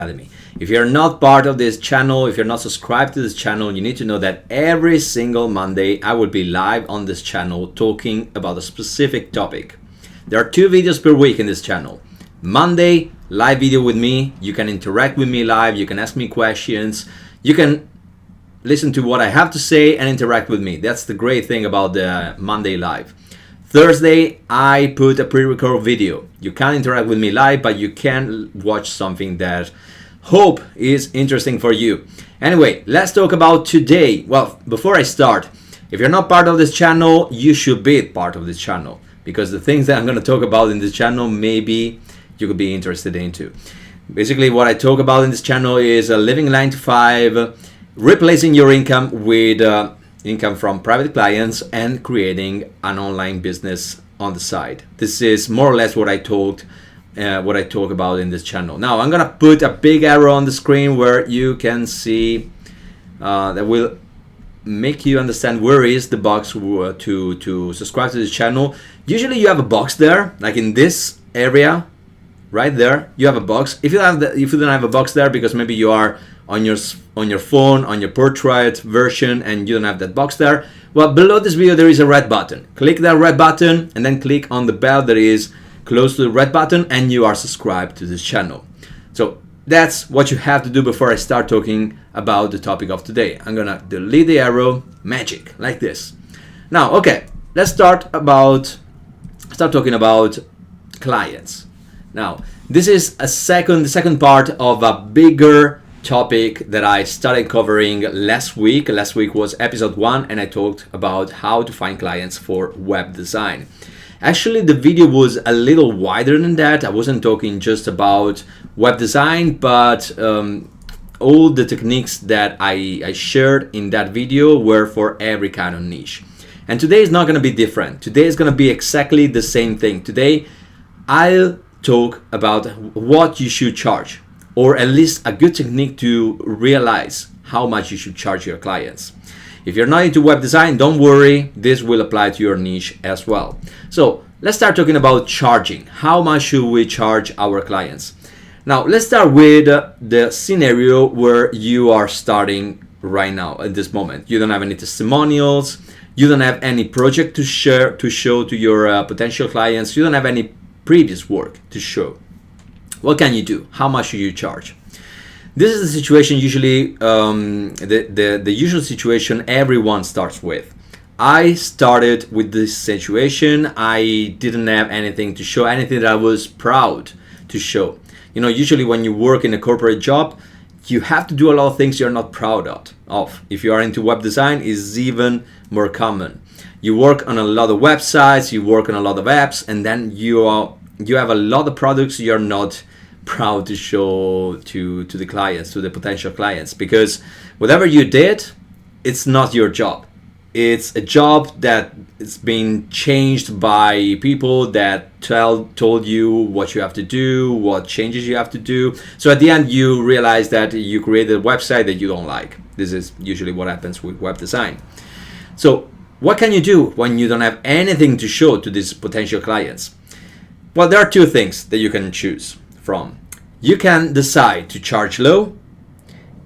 Academy. If you're not part of this channel, if you're not subscribed to this channel, you need to know that every single Monday I will be live on this channel talking about a specific topic. There are 2 videos per week in this channel. Monday, live video with me. You can interact with me live. You can ask me questions. You can listen to what I have to say and interact with me. That's the great thing about the Monday live. Thursday, I put a pre-record video. You can interact with me live, but you can watch something that hope is interesting for you. Anyway, let's talk about today. Well, before I start, if you're not part of this channel, you should be part of this channel, because the things that I'm going to talk about in this channel, maybe you could be interested into. Basically, what I talk about in this channel is living 9 to 5, replacing your income with income from private clients, and creating an online business on the side. This is more or less what I talk about in this channel. Now I'm gonna put a big arrow on the screen where you can see that will make you understand where is the box to subscribe to this channel. Usually you have a box there, like in this area right there. You have a box. If you don't have a box there because maybe you are on your phone, on your portrait version, and you don't have that box there, well, below this video there is a red button. Click that red button and then click on the bell that is close to the red button, and you are subscribed to this channel. So that's what you have to do before I start talking about the topic of today. I'm gonna delete the arrow, magic, like this. Now, okay, let's start talking about clients. Now, this is the second part of a bigger topic that I started covering last week. Last week was episode 1, and I talked about how to find clients for web design. Actually, the video was a little wider than that. I wasn't talking just about web design, but all the techniques that I shared in that video were for every kind of niche. And today is not going to be different. Today is going to be exactly the same thing. Today, I'll talk about what you should charge, or at least a good technique to realize how much you should charge your clients. If you're not into web design, don't worry, this will apply to your niche as well. So let's start talking about charging. How much should we charge our clients? Now, let's start with the scenario where you are starting right now at this moment. You don't have any testimonials, you don't have any project to show to your potential clients, you don't have any previous work to show. What can you do? How much should you charge? This is the situation usually, the usual situation everyone starts with. I started with this situation. I didn't have anything to show, anything that I was proud to show. You know, usually when you work in a corporate job, you have to do a lot of things you're not proud of. If you are into web design, it's even more common. You work on a lot of websites, you work on a lot of apps, and then you have a lot of products you're not proud to show to the clients, to the potential clients, because whatever you did, it's not your job. It's a job that is being changed by people that told you what you have to do, what changes you have to do. So at the end, you realize that you created a website that you don't like. This is usually what happens with web design. So what can you do when you don't have anything to show to these potential clients? Well, there are 2 things that you can choose from. You can decide to charge low,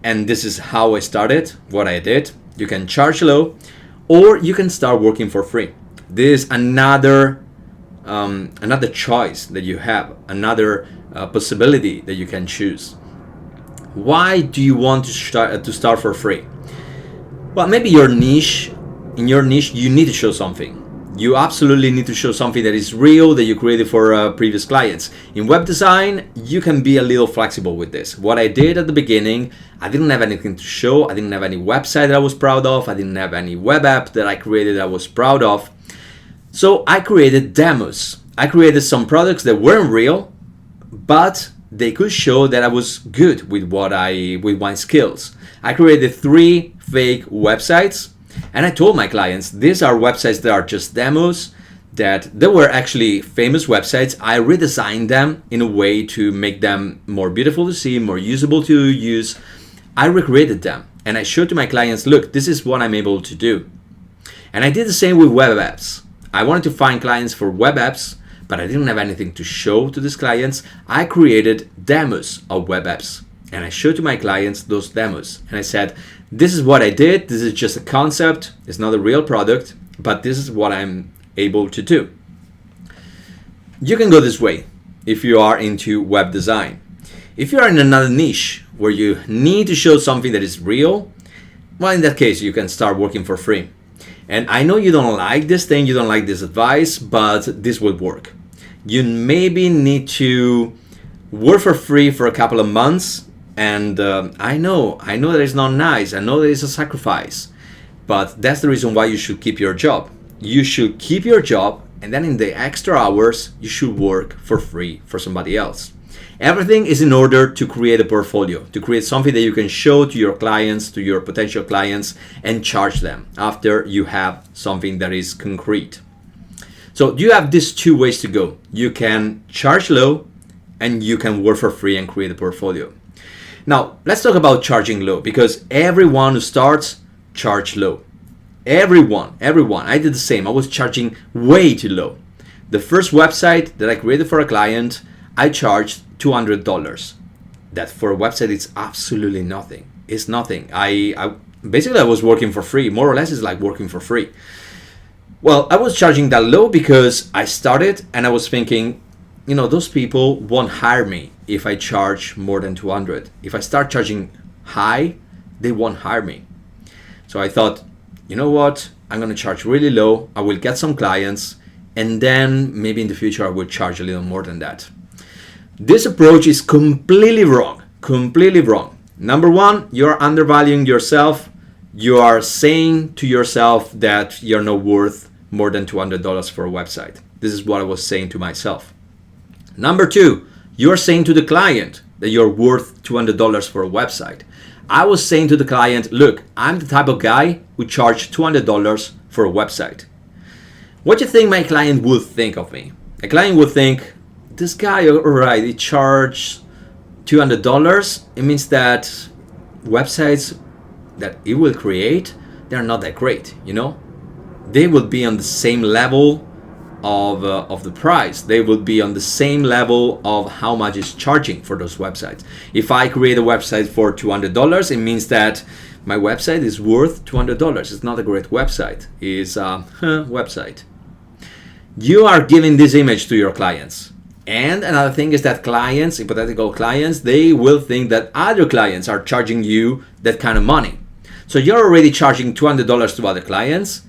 and this is how I started, what I did. You can charge low, or you can start working for free. This is another choice that you have, another possibility that you can choose. Why do you want to start for free? Well, maybe in your niche, you need to show something. You absolutely need to show something that is real, that you created for previous clients. In web design, you can be a little flexible with this. What I did at the beginning, I didn't have anything to show. I didn't have any website that I was proud of. I didn't have any web app that I created that I was proud of. So I created demos. I created some products that weren't real, but they could show that I was good with with my skills. I created 3 fake websites. And I told my clients, these are websites that are just demos, that they were actually famous websites. I redesigned them in a way to make them more beautiful to see, more usable to use. I recreated them and I showed to my clients, look, this is what I'm able to do. And I did the same with web apps. I wanted to find clients for web apps, but I didn't have anything to show to these clients. I created demos of web apps and I showed to my clients those demos. And I said, this is what I did. This is just a concept. It's not a real product, but this is what I'm able to do. You can go this way if you are into web design. If you are in another niche where you need to show something that is real, well, in that case, you can start working for free. And I know you don't like this thing, you don't like this advice, but this will work. You maybe need to work for free for a couple of months. And I know that it's not nice. I know that it's a sacrifice. But that's the reason why you should keep your job. You should keep your job, and then in the extra hours, you should work for free for somebody else. Everything is in order to create a portfolio, to create something that you can show to your clients, to your potential clients, and charge them after you have something that is concrete. So you have these two ways to go. You can charge low, and you can work for free and create a portfolio. Now, let's talk about charging low, because everyone who starts, charge low. Everyone. I did the same. I was charging way too low. The first website that I created for a client, I charged $200. That for a website, it's absolutely nothing. It's nothing. I basically was working for free. More or less, it's like working for free. Well, I was charging that low because I started and I was thinking, those people won't hire me if I charge more than 200. If I start charging high, they won't hire me. So I thought, you know what? I'm going to charge really low. I will get some clients, and then maybe in the future I will charge a little more than that. This approach is completely wrong. Completely wrong. Number one, you're undervaluing yourself. You are saying to yourself that you're not worth more than $200 for a website. This is what I was saying to myself. Number two, you're saying to the client that you're worth $200 for a website. I was saying to the client, look, I'm the type of guy who charge $200 for a website. What do you think my client would think of me? A client would think, this guy, all right, he charged $200. It means that websites that he will create, they're not that great, They will be on the same level of the price. They will be on the same level of how much is charging for those websites. If I create a website for $200, it means that my website is worth $200. It's not a great website. It's a website. You are giving this image to your clients. And another thing is that clients, hypothetical clients, they will think that other clients are charging you that kind of money. So you're already charging $200 to other clients,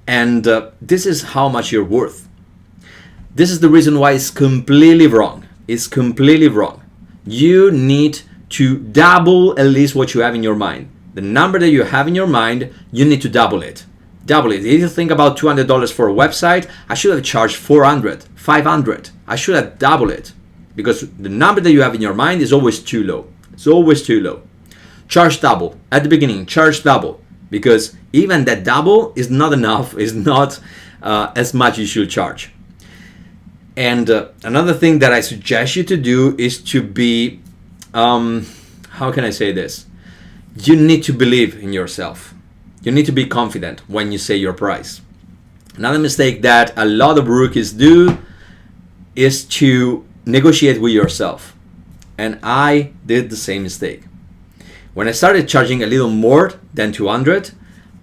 and this is how much you're worth. This is the reason why it's completely wrong. It's completely wrong. You need to double at least what you have in your mind. The number that you have in your mind, you need to double it. Double it. If you think about $200 for a website, I should have charged $400, $500. I should have doubled it, because the number that you have in your mind is always too low. It's always too low. Charge double. At the beginning, charge double, because even that double is not enough, is not as much you should charge. And another thing that I suggest you to do is to be, how can I say this? You need to believe in yourself. You need to be confident when you say your price. Another mistake that a lot of rookies do is to negotiate with yourself. And I did the same mistake. When I started charging a little more than 200,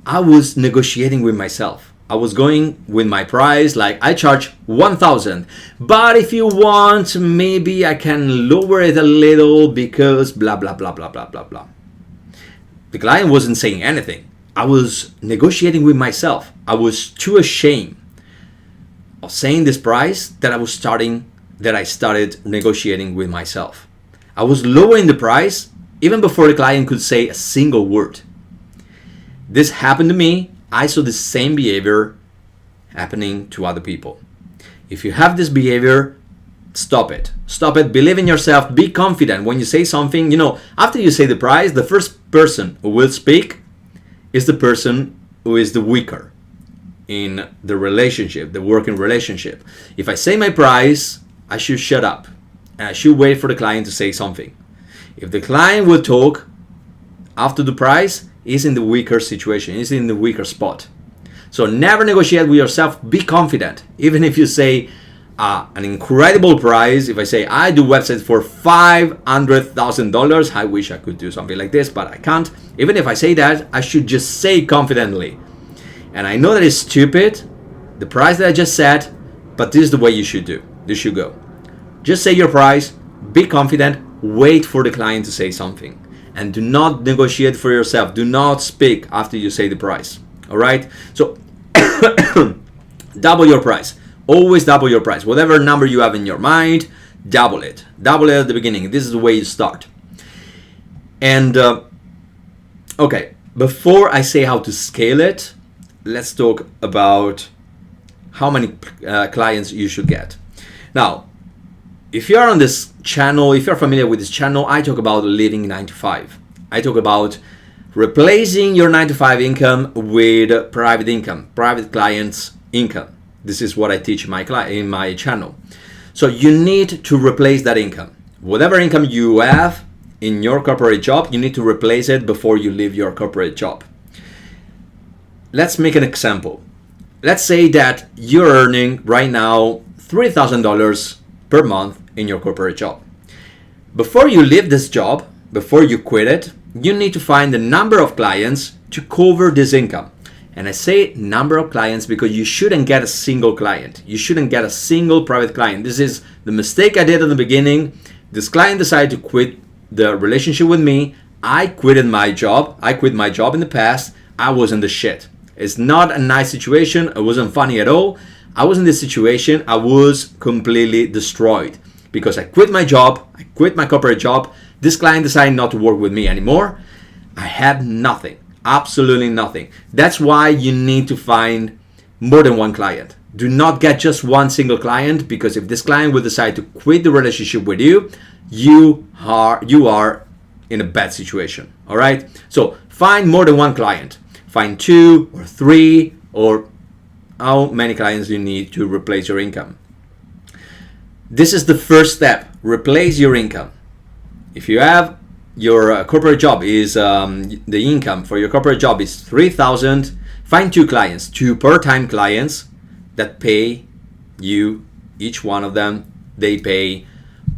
I was negotiating with myself. I was going with my price, like I charge 1,000, but if you want, maybe I can lower it a little because blah, blah, blah, blah, blah, blah, blah. The client wasn't saying anything. I was negotiating with myself. I was too ashamed of saying this price that I started negotiating with myself. I was lowering the price even before the client could say a single word. This happened to me. I saw the same behavior happening to other people. If you have this behavior, stop it. Stop it. Believe in yourself. Be confident. When you say something, after you say the price, the first person who will speak is the person who is the weaker in the relationship, the working relationship. If I say my price, I should shut up and I should wait for the client to say something. If the client will talk after the price, he's in the weaker situation, he's in the weaker spot. So never negotiate with yourself. Be confident. Even if you say, an incredible price, if I say I do websites for $500,000, I wish I could do something like this, but I can't. Even if I say that, I should just say confidently. And I know that it's stupid, the price that I just said, but this is the way you should do. You should go. Just say your price, be confident, wait for the client to say something. And do not negotiate for yourself. Do not speak after you say the price. All right? So double your price. Always double your price. Whatever number you have in your mind, double it. Double it at the beginning. This is the way you start. And okay, before I say how to scale it, let's talk about how many clients you should get. Now, if you're on this channel, if you're familiar with this channel, I talk about leaving 9 to 5. I talk about replacing your 9 to 5 income with private income, private clients' income. This is what I teach in my channel. So you need to replace that income. Whatever income you have in your corporate job, you need to replace it before you leave your corporate job. Let's make an example. Let's say that you're earning right now $3,000 per month in your corporate job. Before you leave this job, before you quit it, you need to find the number of clients to cover this income. And I say number of clients because you shouldn't get a single client. You shouldn't get a single private client. This is the mistake I did in the beginning. This client decided to quit the relationship with me. I quit my job. I quit my job in the past. I was in the shit. It's not a nice situation. It wasn't funny at all. I was in this situation. I was completely destroyed because I quit my job. I quit my corporate job. This client decided not to work with me anymore. I had nothing. Absolutely nothing. That's why you need to find more than one client. Do not get just one single client, because if this client will decide to quit the relationship with you, you are in a bad situation. All right? So find more than one client. Find 2 or 3 or how many clients you need to replace your income. This is the first step. Replace your income. If you have your corporate job is the income for your corporate job is $3,000. Find 2 clients, 2 part-time clients that pay you, each one of them, they pay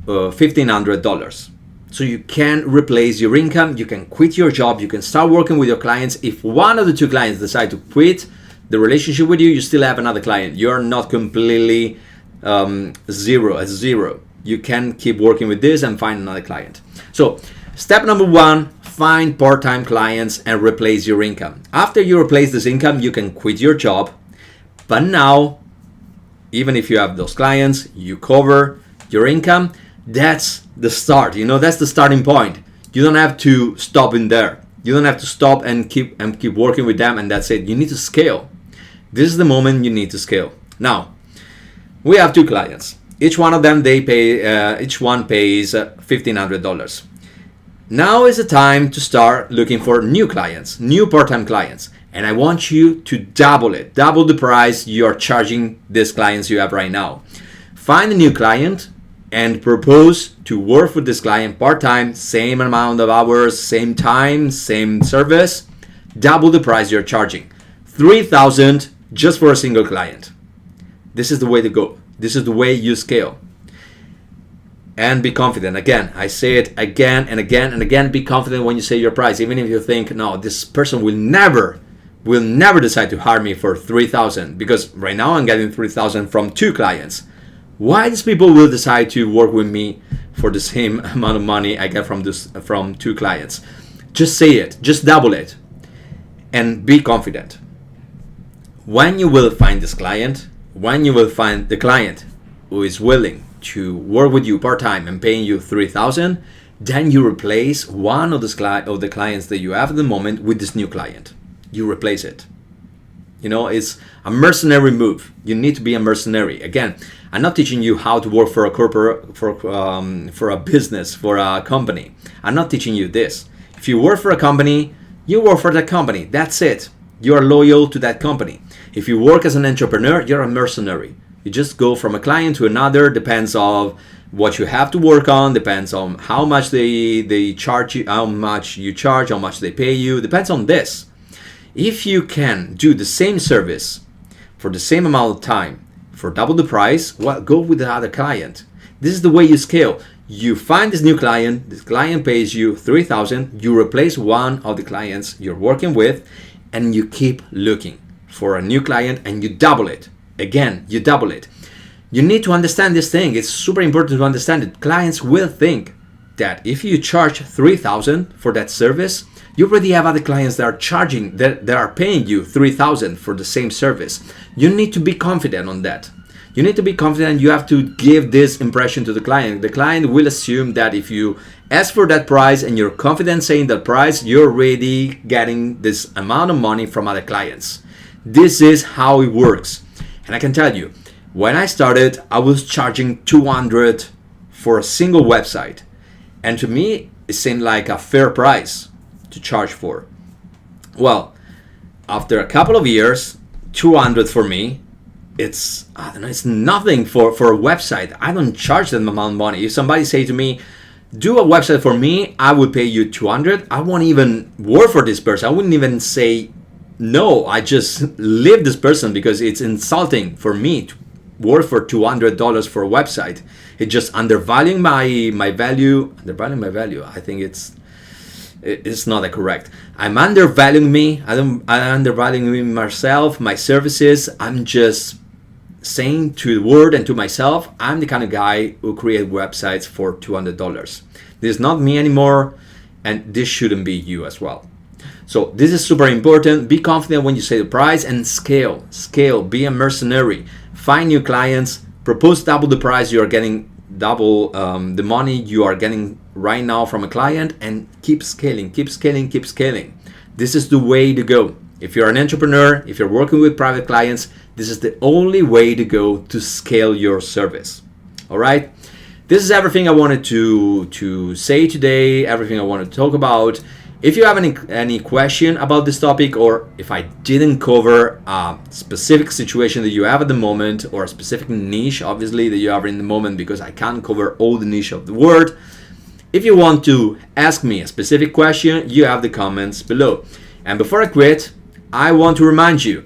$1,500. So you can replace your income, you can quit your job, you can start working with your clients. If one of the 2 clients decide to quit the relationship with you, you still have another client. You're not completely zero. You can keep working with this and find another client. So step number 1, find part-time clients and replace your income. After you replace this income, you can quit your job. But now, even if you have those clients, you cover your income, that's the start. That's the starting point. You don't have to stop in there. You don't have to stop and keep working with them and that's it. You need to scale. This is the moment you need to scale. Now, we have 2 clients. Each one of them, each one pays $1,500. Now is the time to start looking for new clients, new part-time clients. And I want you to double the price you're charging these clients you have right now. Find a new client and propose to work with this client part-time, same amount of hours, same time, same service, double the price you're charging. $3,000 just for a single client. This is the way to go. This is the way you scale. And be confident. Again, I say it again and again and again. Be confident when you say your price. Even if you think, no, this person will never decide to hire me for $3,000, because right now I'm getting $3,000 from 2 clients. Why these people will decide to work with me for the same amount of money I get from 2 clients? Just say it. Just double it. And be confident. When you will find this client, when you will find the client who is willing to work with you part-time and paying you $3,000, then you replace one of the clients that you have at the moment with this new client. You replace it. It's a mercenary move. You need to be a mercenary. Again, I'm not teaching you how to work for a corporate, for a business, for a company. I'm not teaching you this. If you work for a company, you work for that company. That's it. You are loyal to that company. If you work as an entrepreneur, you're a mercenary. You just go from a client to another. Depends on what you have to work on. Depends on how much they charge you, how much you charge, how much they pay you. Depends on this. If you can do the same service for the same amount of time for double the price, well, go with the other client. This is the way you scale. You find this new client, this client pays you 3,000, you replace one of the clients you're working with, and you keep looking for a new client and you double it. Again, you double it. You need to understand this thing. It's super important to understand it. Clients will think that if you charge 3,000 for that service, you already have other clients that are charging, that are paying you 3,000 for the same service. You need to be confident on that. You need to be confident. You have to give this impression to the client. The client will assume that if you ask for that price and you're confident saying that price, you're already getting this amount of money from other clients. This is how it works. And I can tell you, when I started, I was charging 200 for a single website. And to me, it seemed like a fair price to charge for. Well, after a couple of years, 200 for me, it's nothing for a website. I don't charge them amount of money. If somebody say to me, do a website for me, I would pay you 200. I won't even work for this person. I wouldn't even say no. I just leave this person because it's insulting for me to work for $200 for a website. It's just undervaluing my value. Undervaluing my value. I think it's not that correct. I'm undervaluing me. I'm undervaluing myself, my services. I'm just saying to the world and to myself, I'm the kind of guy who create websites for $200. This is not me anymore, and this shouldn't be you as well. So this is super important. Be confident when you say the price and scale. Scale. Be a mercenary. Find new clients. Propose double the price you are getting, double the money you are getting right now from a client, and keep scaling, keep scaling, keep scaling. This is the way to go. If you're an entrepreneur, if you're working with private clients, this is the only way to go to scale your service. All right. This is everything I wanted to say today, everything I wanted to talk about. If you have any question about this topic, or if I didn't cover a specific situation that you have at the moment, or a specific niche, obviously, that you have in the moment, because I can't cover all the niche of the world. If you want to ask me a specific question, you have the comments below. And before I quit, I want to remind you,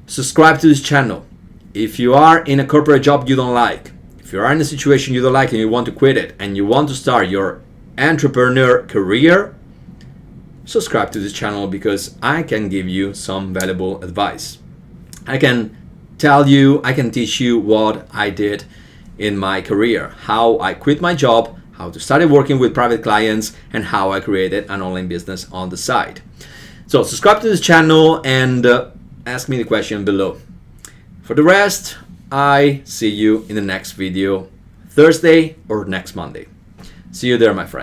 subscribe to this channel. If you are in a corporate job you don't like, if you are in a situation you don't like and you want to quit it, and you want to start your entrepreneur career, subscribe to this channel, because I can give you some valuable advice. I can tell you, I can teach you what I did in my career, how I quit my job, how to start working with private clients, and how I created an online business on the side. So subscribe to this channel and ask me the question below. For the rest, I see you in the next video, Thursday or next Monday. See you there, my friend.